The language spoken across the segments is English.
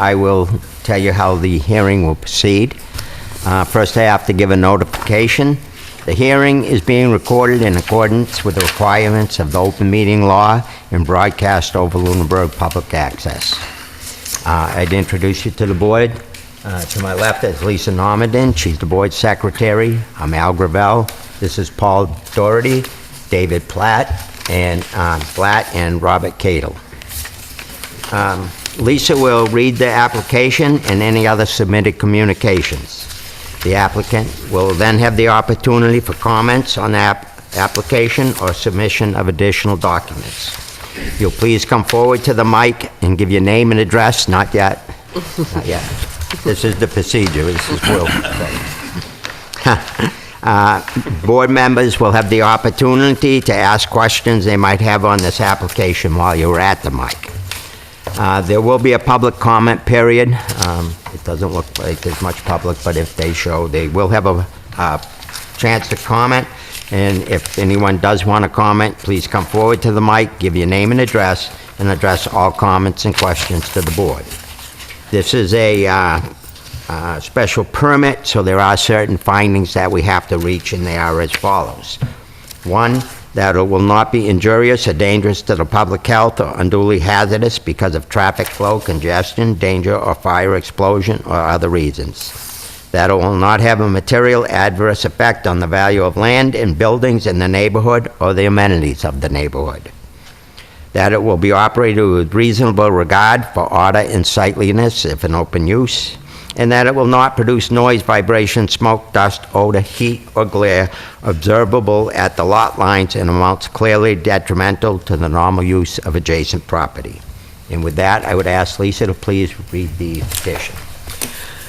I will tell you how the hearing will proceed. First, I have to give a notification. The hearing is being recorded in accordance with the requirements of the open meeting law and broadcast over Lunenburg Public Access. I'd introduce you to the board. To my left is Lisa Normandy. She's the board secretary. I'm Al Gravel. This is Paul Doherty, David Platt, and Robert Cadle. Lisa will read the application and any other submitted communications. The applicant will then have the opportunity for comments on the application or submission of additional documents. You'll please come forward to the mic and give your name and address. Not yet. Not yet. This is the procedure. This is Will. Board members will have the opportunity to ask questions they might have on this application while you're at the mic. There will be a public comment period. It doesn't look like there's much public, but if they show, they will have a chance to comment. And if anyone does want to comment, please come forward to the mic, give your name and address all comments and questions to the board. This is a special permit, so there are certain findings that we have to reach, and they are as follows. One, that it will not be injurious or dangerous to the public health or unduly hazardous because of traffic flow, congestion, danger, or fire explosion, or other reasons. That it will not have a material adverse effect on the value of land and buildings in the neighborhood or the amenities of the neighborhood. That it will be operated with reasonable regard for order and sightliness if in open use, and that it will not produce noise, vibration, smoke, dust, odor, heat, or glare observable at the lot lines in amounts clearly detrimental to the normal use of adjacent property. And with that, I would ask Lisa to please read the petition.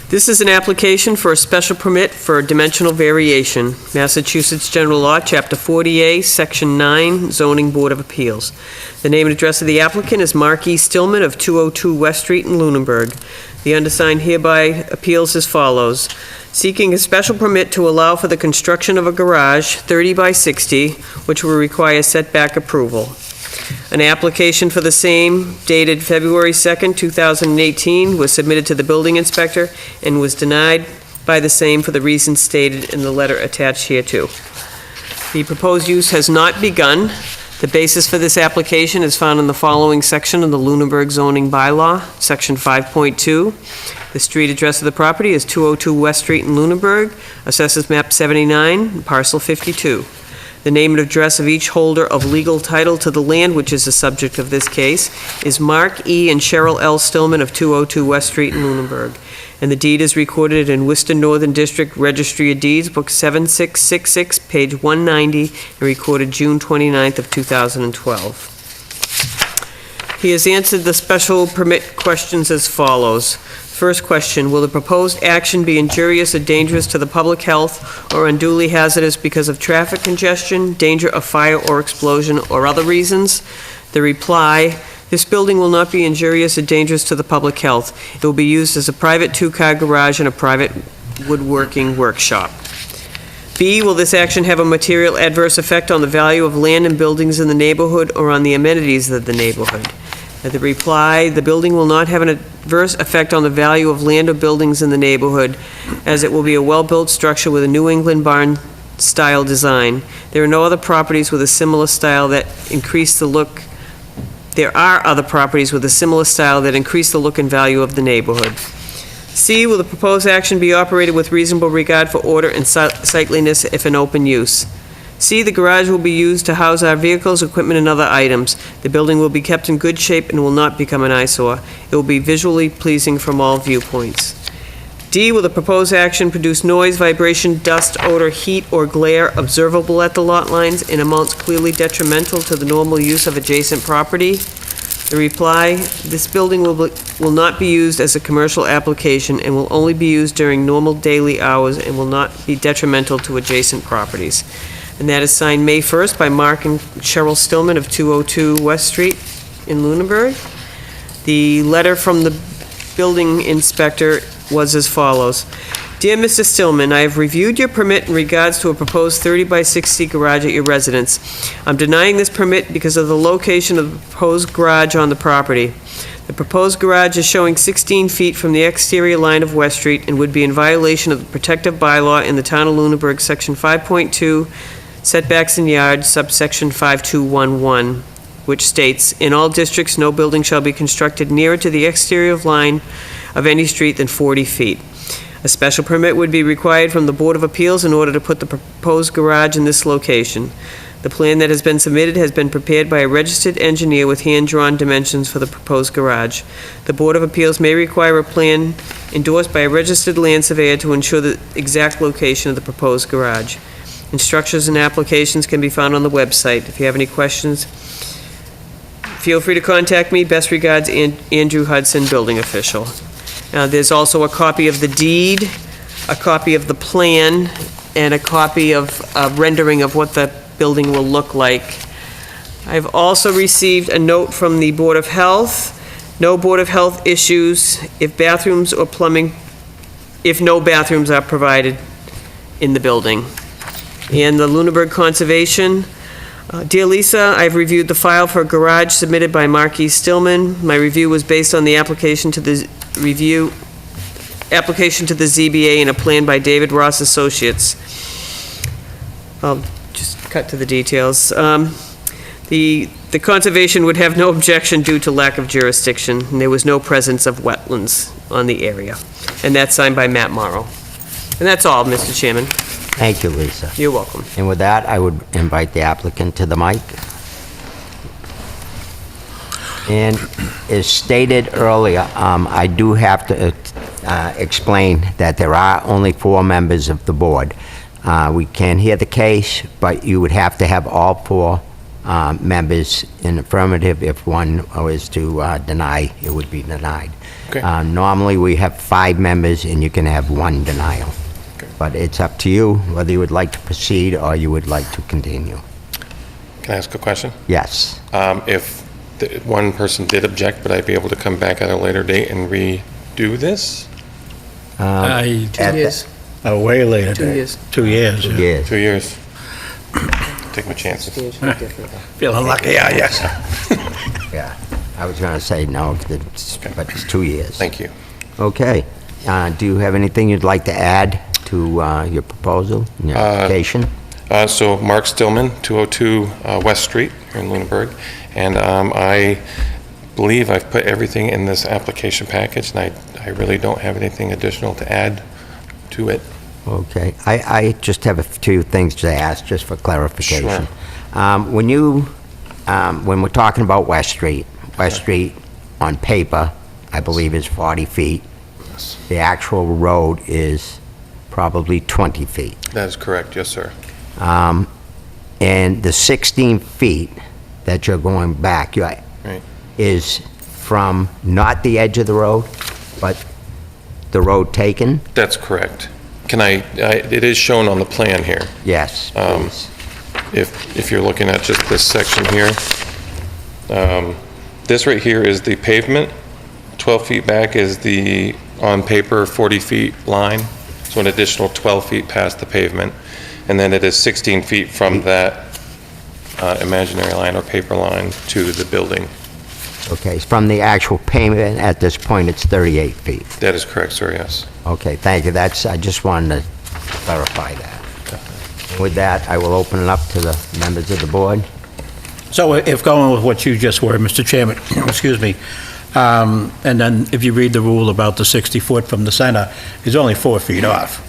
This is an application for a special permit for dimensional variation. Massachusetts General Law, Chapter 40A, Section 9, Zoning Board of Appeals. The name and address of the applicant is Mark E. Stillman of 202 West Street in Lunenburg. The undersigned hereby appeals as follows. Seeking a special permit to allow for the construction of a garage, 30 by 60, which will require setback approval. An application for the same, dated February 2nd, 2018, was submitted to the building inspector and was denied by the same for the reasons stated in the letter attached hereto. The proposed use has not begun. The basis for this application is found in the following section of the Lunenburg zoning bylaw, Section 5.2. The street address of the property is 202 West Street in Lunenburg, assessors map 79, parcel 52. The name and address of each holder of legal title to the land, which is the subject of this case, is Mark E. and Cheryl L. Stillman of 202 West Street in Lunenburg. And the deed is recorded in Worcester Northern District Registry of Deeds, Book 7666, page 190, and recorded June 29th of 2012. He has answered the special permit questions as follows. First question, will the proposed action be injurious or dangerous to the public health or unduly hazardous because of traffic congestion, danger of fire or explosion, or other reasons? The reply, this building will not be injurious or dangerous to the public health. It will be used as a private two-car garage and a private woodworking workshop. B, will this action have a material adverse effect on the value of land and buildings in the neighborhood or on the amenities of the neighborhood? The reply, the building will not have an adverse effect on the value of land or buildings in the neighborhood, as it will be a well-built structure with a New England barn-style design. There are no other properties with a similar style that increase the look. There are other properties with a similar style that increase the look and value of the neighborhood. C, will the proposed action be operated with reasonable regard for order and sightliness if in open use? C, the garage will be used to house our vehicles, equipment, and other items. The building will be kept in good shape and will not become an eyesore. It will be visually pleasing from all viewpoints. D, will the proposed action produce noise, vibration, dust, odor, heat, or glare observable at the lot lines in amounts clearly detrimental to the normal use of adjacent property? The reply, this building will not be used as a commercial application and will only be used during normal daily hours and will not be detrimental to adjacent properties. And that is signed May 1st by Mark and Cheryl Stillman of 202 West Street in Lunenburg. The letter from the building inspector was as follows. Dear Mr. Stillman, I have reviewed your permit in regards to a proposed 30 by 60 garage at your residence. I'm denying this permit because of the location of the proposed garage on the property. The proposed garage is showing 16 feet from the exterior line of West Street and would be in violation of the protective bylaw in the Town of Lunenburg, Section 5.2, setbacks in yards, subsection 5211, which states, "In all districts, no building shall be constructed nearer to the exterior line of any street than 40 feet. A special permit would be required from the Board of Appeals in order to put the proposed garage in this location. The plan that has been submitted has been prepared by a registered engineer with hand-drawn dimensions for the proposed garage. The Board of Appeals may require a plan endorsed by a registered land surveyor to ensure the exact location of the proposed garage. Instructions and applications can be found on the website. If you have any questions, feel free to contact me. Best regards, Andrew Hudson, building official." There's also a copy of the deed, a copy of the plan, and a copy of a rendering of what the building will look like. I've also received a note from the Board of Health. No Board of Health issues if bathrooms or plumbing, if no bathrooms are provided in the building. And the Lunenburg Conservation. Dear Lisa, I've reviewed the file for a garage submitted by Marquis Stillman. My review was based on the application to the ZBA and a plan by David Ross Associates. I'll just cut to the details. The conservation would have no objection due to lack of jurisdiction, and there was no presence of wetlands on the area. And that's signed by Matt Morrow. And that's all, Mr. Chairman. Thank you, Lisa. You're welcome. And with that, I would invite the applicant to the mic. And as stated earlier, I do have to explain that there are only 4 members of the board. We can hear the case, but you would have to have all 4 members in affirmative. If one was to deny, it would be denied. Okay. Normally, we have 5 members, and you can have 1 denial. But it's up to you whether you would like to proceed or you would like to continue. Can I ask a question? Yes. If one person did object, would I be able to come back at a later date and redo this? I, 2 years. a way later. 2 years. 2 years. yeah. Yes. 2 years? Take my chances. Feeling lucky, yeah, yes. Yeah. I was going to say no, but it's 2 years. Thank you. Okay. Do you have anything you'd like to add to your proposal, your application? So Mark Stillman, 202 West Street here in Lunenburg. And I believe I've put everything in this application package, and I really don't have anything additional to add to it. Okay. I just have a few things to ask, just for clarification. Sure. When we're talking about West Street on paper, I believe is 40 feet. Yes. The actual road is probably 20 feet. That is correct, yes, sir. And the 16 feet that you're going back Right. is from not the edge of the road, but the road taken? That's correct. Can it is shown on the plan here. Yes, please. If you're looking at just this section here, this right here is the pavement. 12 feet back is the, on paper, 40 feet line, so an additional 12 feet past the pavement. And then it is 16 feet from that imaginary line or paper line to the building. Okay, from the actual pavement at this point, it's 38 feet. That is correct, sir, yes. Okay, thank you. I just wanted to clarify that. With that, I will open it up to the members of the board. So if going with what you just were, Mr. Chairman, excuse me, and then if you read the rule about the 60 foot from the center, it's only 4 feet off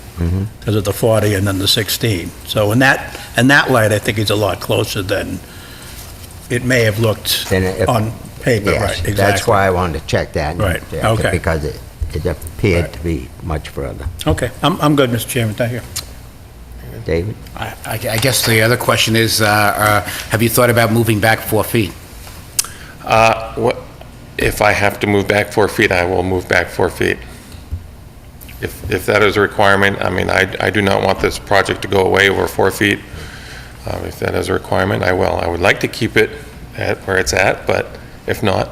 because of the 40 and then the 16. So in that light, I think it's a lot closer than it may have looked Then if- on paper, Yes, right, exactly. that's why I wanted to check that. Right, Yeah, okay. Because it appeared to be much further. Okay, I'm good, Mr. Chairman, thank you. David? I guess the other question is, have you thought about moving back 4 feet? If I have to move back 4 feet, I will move back 4 feet. If that is a requirement, I mean, I do not want this project to go away over 4 feet. If that is a requirement, I will. I would like to keep it at where it's at, but if not,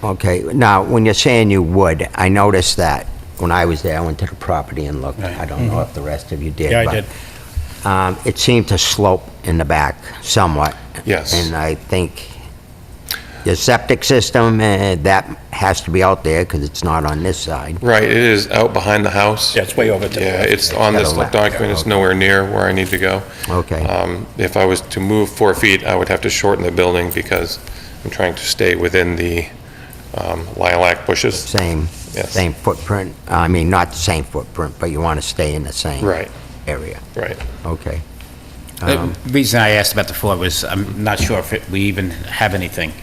Okay, now, when you're saying you would, I noticed that when I was there, I went to the property and looked. Right. I don't know if the rest of you did. Yeah, I but, did. It seemed to slope in the back somewhat. Yes. And I think the septic system, that has to be out there because it's not on this side. Right, it is out behind the house. Yeah, it's way over to the Yeah, left. it's on this To the left. document, it's nowhere near where I need to go. Okay. If I was to move 4 feet, I would have to shorten the building because I'm trying to stay within the lilac bushes. Same, Yes. same footprint. I mean, not the same footprint, but you want to stay in the same Right, area. right. Okay. The reason I asked about the floor was I'm not sure if we even have anything,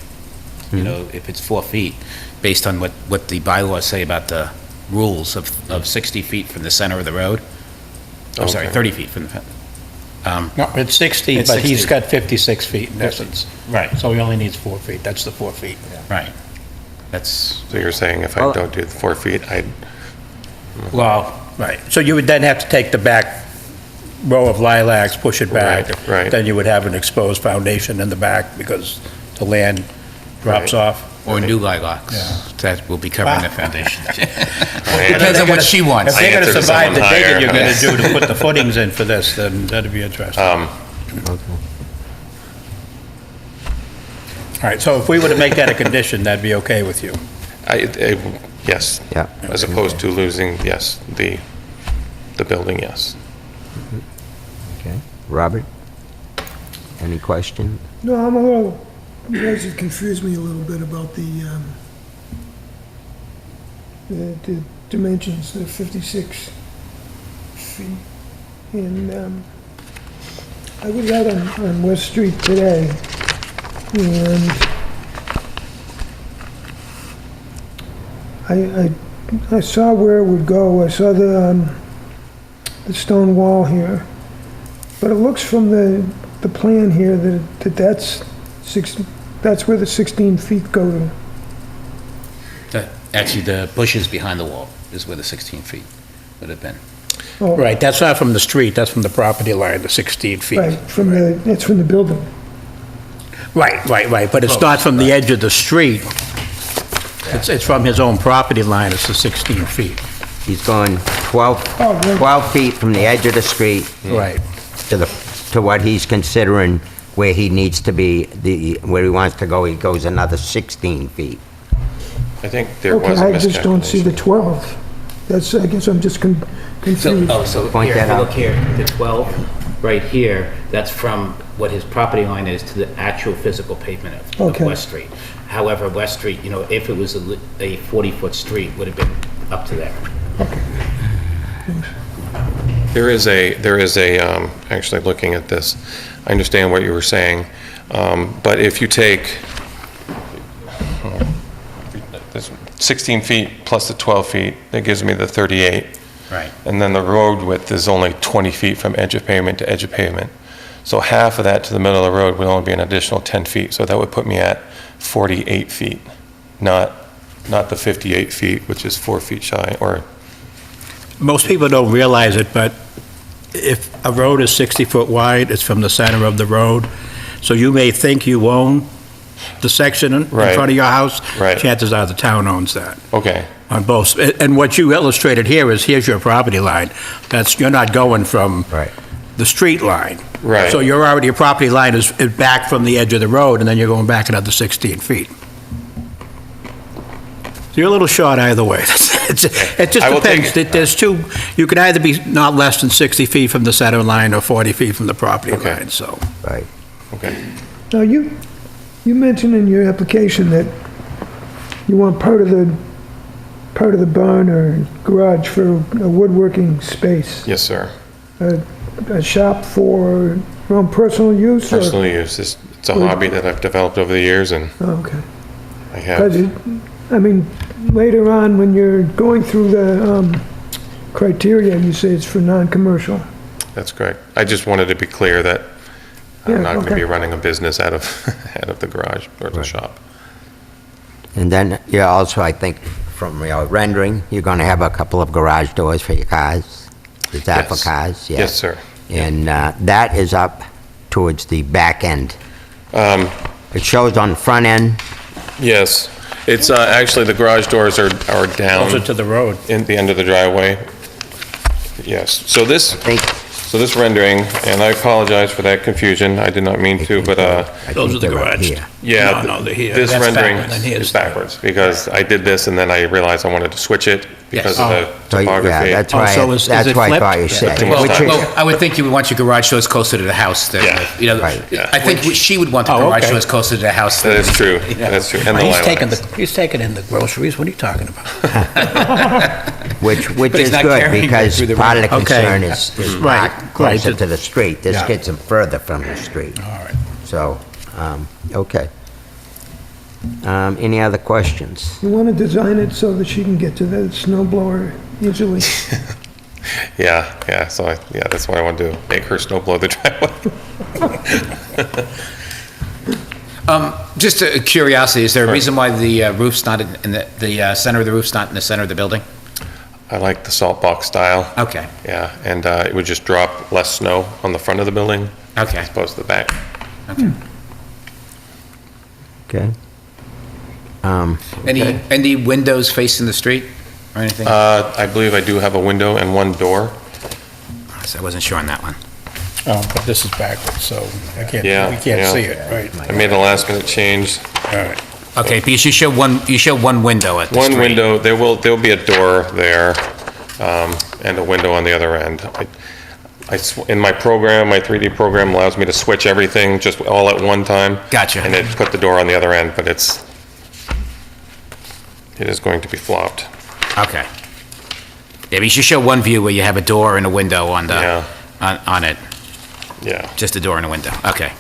you know, if it's 4 feet, based on what the bylaws say about the rules of 60 feet from the center of the road. I'm sorry, Okay. 30 feet from the, No, it's 60, It's but he's 60. got 56 feet in essence. right, So he only needs 4 feet. That's the 4 feet. right. That's, So you're saying if I Well- don't do the 4 feet, Well, right. So you would then have to take the back row of lilacs, push it back. Right, right. Then you would have an exposed foundation in the back because the land drops Right. off. or new lilacs, that will be covering the foundation. I Depends on what she wants. If they're going to answered survive the someone digging higher. you're going to do to put the footings in for this, then that'd be interesting. All right, so if we were to make that a condition, that'd be okay with you? yes, Yeah. as opposed to losing, yes, the building, yes. Okay. Robert? Any question? No, I'm a little, you guys have confused me a little bit about the dimensions, the 56 feet. And I was out on West Street today, and I saw where it would go. I saw the stone wall here. But it looks from the plan here that's where the 16 feet go to. Actually, the bushes behind the wall is where the 16 feet would have been. Oh, Right, that's not from the street, that's from the property line, the 16 feet. right, that's from the building. Right, but it's not from the edge of the street. It's from his own property line, it's the 16 feet. He's going 12, Oh, right. 12 feet from the edge of the street Right. to what he's considering where he needs to be, where he wants to go, he goes another 16 feet. I think there Okay, was a I just don't see the miscalculation. 12. That's, I guess I'm just confused. So Point here, that if you out. look here, the 12, right here, that's from what his property line is to the actual physical pavement of Okay. West Street. However, West Street, you know, if it was a 40-foot street, would have been up to there. There is actually looking at this, I understand what you were saying, but if you take this 16 feet plus the 12 feet, that gives me the 38. Right. And then the road width is only 20 feet from edge of pavement to edge of pavement. So half of that to the middle of the road would only be an additional 10 feet. So that would put me at 48 feet, not the 58 feet, which is 4 feet shy, or, Most people don't realize it, but if a road is 60 foot wide, it's from the center of the road. So you may think you own the section in Right. front of your house. Right. Chances are the town owns that okay, on both. And what you illustrated here is, here's your property line. You're not going from Right. the street line. Right. So your property line is back from the edge of the road, and then you're going back another 16 feet. So you're a little short either way. It just I will take depends. There's two, you can either be not less than 60 feet from the center line or 40 feet from the property Okay. line, so. Right. okay. Now, you mentioned in your application that you want part of the barn or garage for a woodworking space, Yes, sir. a shop for your own personal use? or- Personal use, it's a hobby that I've developed over the years, and Oh, okay. I Because, have, I mean, later on, when you're going through the criteria, you say it's for non-commercial. that's correct. I just wanted to be clear that Yeah, I'm not going to okay. be running a business out of, out of the garage or the Right. shop. And then, yeah, also, I think from your rendering, you're going to have a couple of garage doors for your cars. Is that for Yes. cars? Yeah. Yes, sir. And that is up towards the back end. Um, It shows on the front end. Yes, It's, actually, the garage doors are Closer down to the road. in the end of the driveway. Yes, so this, think, so this rendering, and I apologize for that confusion, I did not mean to, but, I Those think are the they're right garage. here. yeah. No, they're here. This That's rendering backwards, and here's- is backwards, because I did this and then I realized I wanted to switch it because of the So, yeah, topography. that's Oh, why, so is that's it why I flipped? thought you Yeah. said. Well, Which is- Well, I would think you would want your garage doors closer to the house than, Yeah. you know, Right. Yeah. I think she would want the Oh, garage okay. doors closer to the house. That is true, Yeah. that's true, and the He's taking lilacs. he's taking in the groceries, what are you talking about? Which But he's is not good, carrying it because through the part of the road. Okay. concern is Right, not closer right. to the street. This Yeah. gets them further from the street. All right. So, okay. Any other questions? You want to design it so that she can get to the snow blower easily. Yeah, so yeah, that's why I wanted to make her snow blow the driveway. Just a curiosity, is there a reason why the roof's not in the center of the roof's not in the center of the building? I like the salt box style, Okay, yeah, and it would just drop less snow on the front of the building okay. as opposed to the back. Okay. Any windows facing the street or anything? I believe I do have a window and one door. So I wasn't sure on that one. Oh, but this is backwards, so we can't Yeah. see it, right? I made a last minute change. All right. Okay, because you show one window at the street. One window, there'll be a door there, and a window on the other end. In my program, my 3D program allows me to switch everything just all at one time. Gotcha. And it put the door on the other end, but it is going to be flopped. Okay. Yeah, but you should show one view where you have a door and a window on the, Yeah. on it, Yeah, just a door and a window, okay.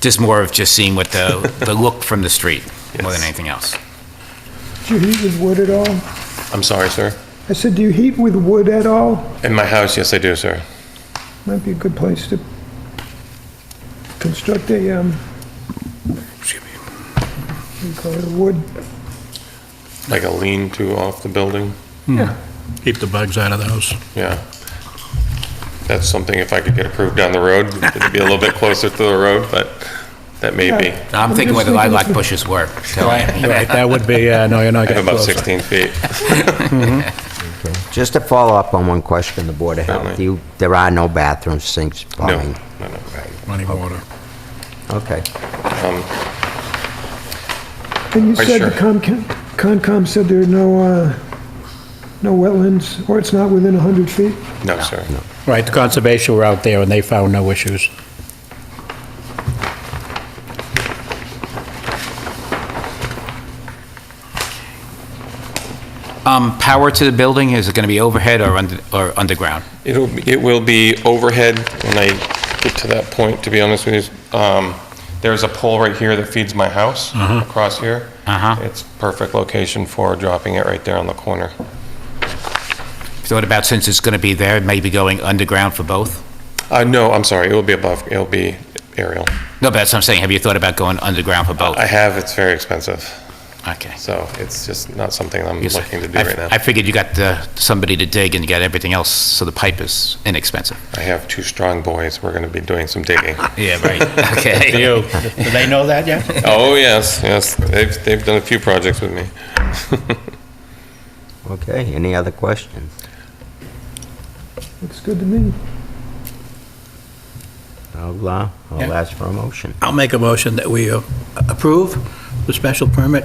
Just more of just seeing what the look from the street, more than Yes. anything else. Do you heat with wood at all? I'm sorry, sir. I said, do you heat with wood at all? In my house, yes, I do, sir. Might be a good place to construct a, what do you call it, a wood? Like a lean-to off the building. Yeah. Keep the bugs out of the house. Yeah. That's something, if I could get approved down the road, it'd be a little bit closer to the road, but that may be. I'm thinking where the just thinking lilac if- bushes were. so- Right, that would be, no, you're not I have getting about closer. 16 feet. Just to follow up on one question, the Board of Health, Certainly. there are no bathrooms, sinks, No, plumbing? no. Running water. Okay. And you Right, said sure. the Concom said there are no wetlands, or it's not within 100 feet? No, sir. Right, the conservation were out there and they found no issues. Power to the building, is it going to be overhead or underground? It will be overhead when I get to that point, to be honest with you. There's a pole right here that feeds my house, across here. It's perfect location for dropping it right there on the corner. Thought about, since it's going to be there, maybe going underground for both? No, I'm sorry, it will be above, it'll be aerial. No, but that's what I'm saying, have you thought about going underground for both? I have, it's very expensive, Okay. so it's just not something I'm Yes, looking to do I- right now. I figured you got somebody to dig and you got everything else, so the pipe is inexpensive. I have two strong boys, we're gonna be doing some digging. Yeah, right, okay. Do they know that yet? Oh, yes, they've done a few projects with me. Okay, any other questions? Looks good to me. I'll Yeah. ask for a motion. I'll make a motion that we approve the special permit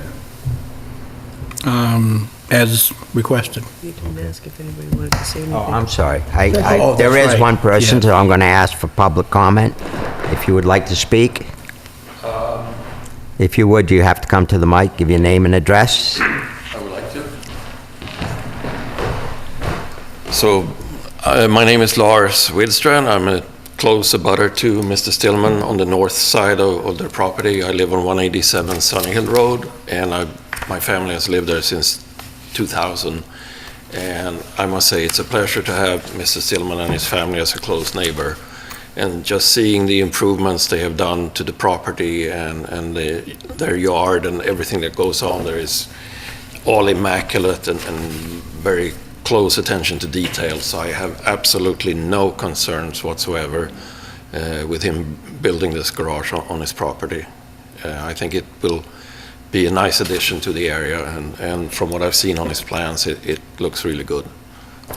as requested. You didn't ask if anybody wanted to say anything. Oh, I'm sorry. Oh, There that's is right. one person, Yeah. so I'm going to ask for public comment. If you would like to speak. If you would, you have to come to the mic, give your name and address. I would like to. So, my name is Lars Widstrand. I'm a close abutter to Mr. Stillman on the north side of the property. I live on 187 Sunny Hill Road, and my family has lived there since 2000. And I must say, it's a pleasure to have Mr. Stillman and his family as a close neighbor. And just seeing the improvements they have done to the property and their yard and everything that goes on there is all immaculate and very close attention to detail. So I have absolutely no concerns whatsoever with him building this garage on his property. I think it will be a nice addition to the area, and from what I've seen on his plans, it looks really good.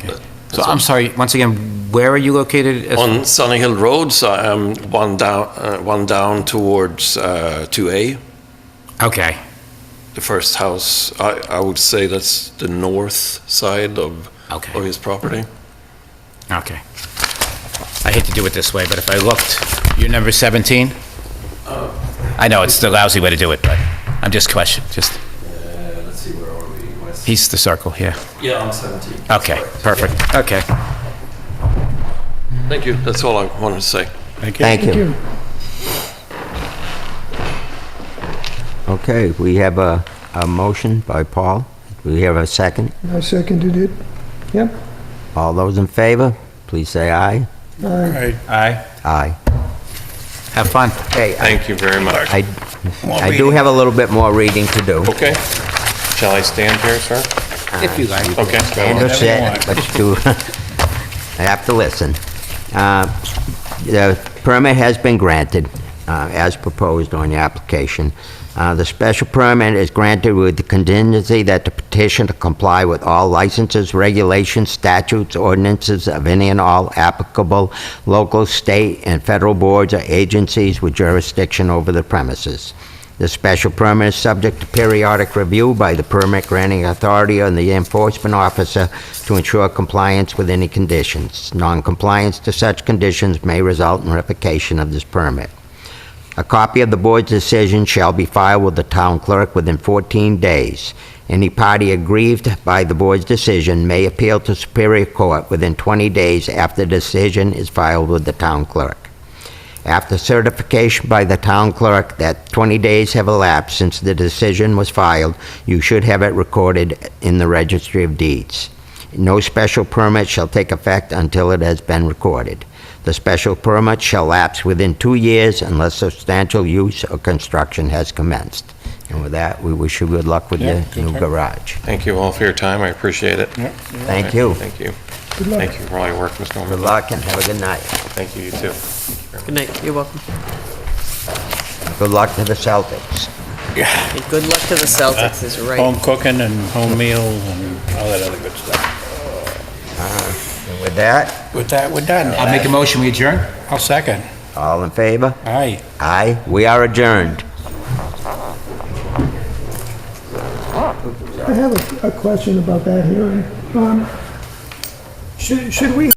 But So I'm sorry, once again, where are you located? on Sunny Hill Road, so I'm one down towards 2A. Okay, The first house, I would say that's the north side of okay, his property. okay. I hate to do it this way, but if I looked, you're number 17? I know, it's the lousy way to do it, but I'm just questioning, just, Let's see, where are we? he's the circle, yeah. Yeah, I'm 17. Okay, perfect, okay. Thank you, that's all I wanted to say. Thank you. Thank you. Okay, we have a motion by Paul. We have a second. I seconded it. Yep. All those in favor, please say aye. Aye. Right. Aye. Aye. Have fun. Hey, Thank you very much. I do have a little bit more reading to do. Okay. Shall I stand here, sir? If you like. Okay. And to sit, but you I have to listen. The permit has been granted, as proposed on the application. The special permit is granted with the contingency that the petitioner comply with all licenses, regulations, statutes, ordinances of any and all applicable local, state, and federal boards or agencies with jurisdiction over the premises. The special permit is subject to periodic review by the permit granting authority and the enforcement officer to ensure compliance with any conditions. Non-compliance to such conditions may result in revocation of this permit. A copy of the board's decision shall be filed with the town clerk within 14 days. Any party aggrieved by the board's decision may appeal to Superior Court within 20 days after the decision is filed with the town clerk. After certification by the town clerk that 20 days have elapsed since the decision was filed, you should have it recorded in the Registry of Deeds. No special permit shall take effect until it has been recorded. The special permit shall lapse within 2 years unless substantial use or construction has commenced. And with that, we wish you good luck with Yeah, your good new luck. garage. Thank you all for your time. I appreciate it. Thank you. Thank you. Good luck. Thank you for all your work, Ms. Good Norman. luck and have a good night. Thank you, you too. Good night, you're welcome. Good luck to the Celtics. And good luck to the Celtics, is right. Home cooking and home meals and all that other good stuff. And with that, With that, we're done. I'll make a motion, we adjourn? I'll second. all in favor? Aye. Aye. We are adjourned. I have a question about that hearing. Should we